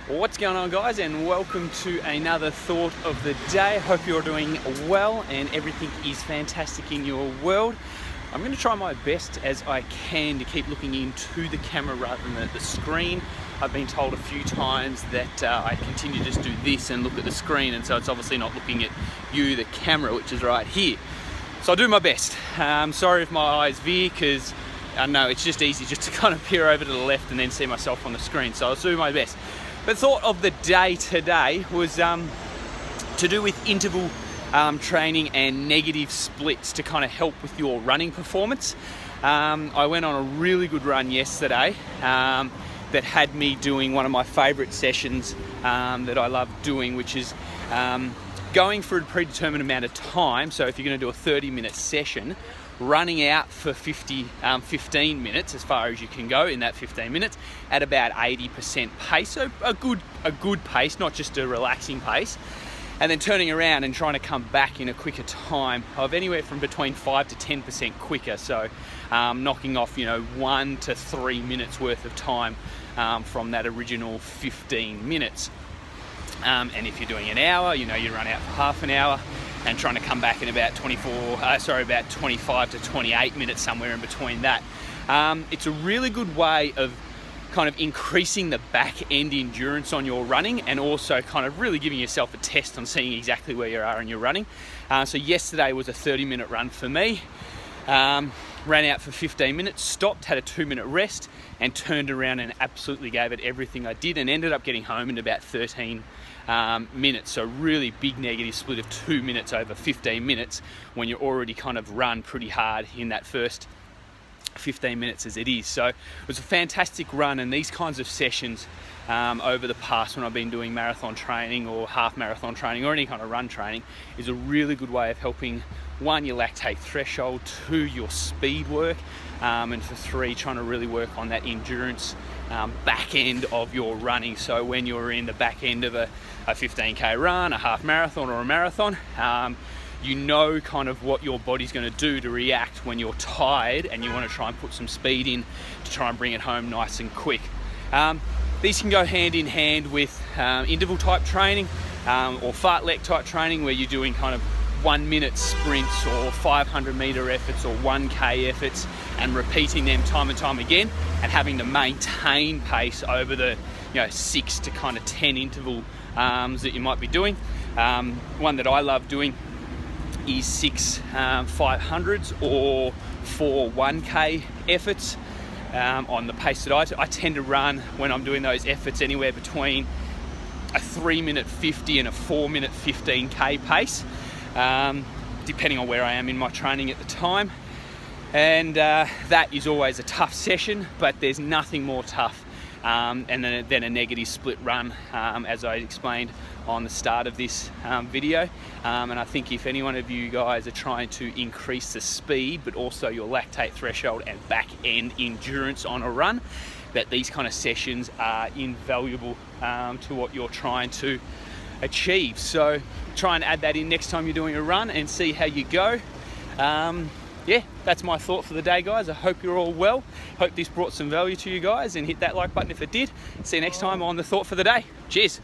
What's going on, guys, and welcome to another thought of the day. Hope you're doing well and everything is fantastic in your world. I'm going to try my best as I can to keep looking into the camera rather than at the screen. I've been told a few times that I continue to just do this and look at the screen, and so it's obviously not looking at you, the camera, which is right here. So I'll do my best. Sorry if my eyes veer, because I know it's just easy just to kind of peer over to the left and then see myself on the screen, so I'll do my best. But thought of the day today was to do with interval training and negative splits to kind of help with your running performance. I went on a really good run yesterday that had me doing one of my favourite sessions that I love doing, which is going for a predetermined amount of time. So if you're going to do a 30-minute session, running out for 15 minutes as far as you can go in that 15 minutes at about 80% pace. So a good pace, not just a relaxing pace. And then turning around and trying to come back in a quicker time of anywhere from between 5 to 10% quicker. So knocking off, 1 to 3 minutes worth of time from that original 15 minutes. And if you're doing an hour, you run out for half an hour and trying to come back in about 25 to 28 minutes, somewhere in between that. It's a really good way of kind of increasing the back end endurance on your running, and also kind of really giving yourself a test on seeing exactly where you are in your running. So yesterday was a 30-minute run for me. Ran out for 15 minutes, stopped, had a 2-minute rest, and turned around and absolutely gave it everything I did, and ended up getting home in about 13 minutes. So really big negative split of 2 minutes over 15 minutes when you're already kind of run pretty hard in that first 15 minutes as it is. So it was a fantastic run, and these kinds of sessions over the past, when I've been doing marathon training or half marathon training or any kind of run training, is a really good way of helping, one, your lactate threshold, two, your speed work, and for three, trying to really work on that endurance back end of your running. So when you're in the back end of a 15k run, a half marathon or a marathon, you know kind of what your body's going to do to react when you're tired, and you want to try and put some speed in to try and bring it home nice and quick. These can go hand in hand with interval type training or fartlek type training, where you're doing kind of 1 minute sprints or 500 meter efforts or 1k efforts, and repeating them time and time again, and having to maintain pace over the 6 to kind of 10 interval that you might be doing. One that I love doing is 6 500s or 4 1k efforts on the pace that I tend to run when I'm doing those efforts anywhere between a 3-minute 50 and a 4-minute 15k pace, depending on where I am in my training at the time. And that is always a tough session, but there's nothing more tough than a negative split run, as I explained on the start of this video. And I think if any one of you guys are trying to increase the speed but also your lactate threshold and back end endurance on a run, that these kind of sessions are invaluable to what you're trying to achieve. So try and add that in next time you're doing a run and see how you go. Yeah, that's my thought for the day, guys. I hope you're all well. Hope this brought some value to you guys, and hit that like button if it did. See you next time on the thought for the day. Cheers.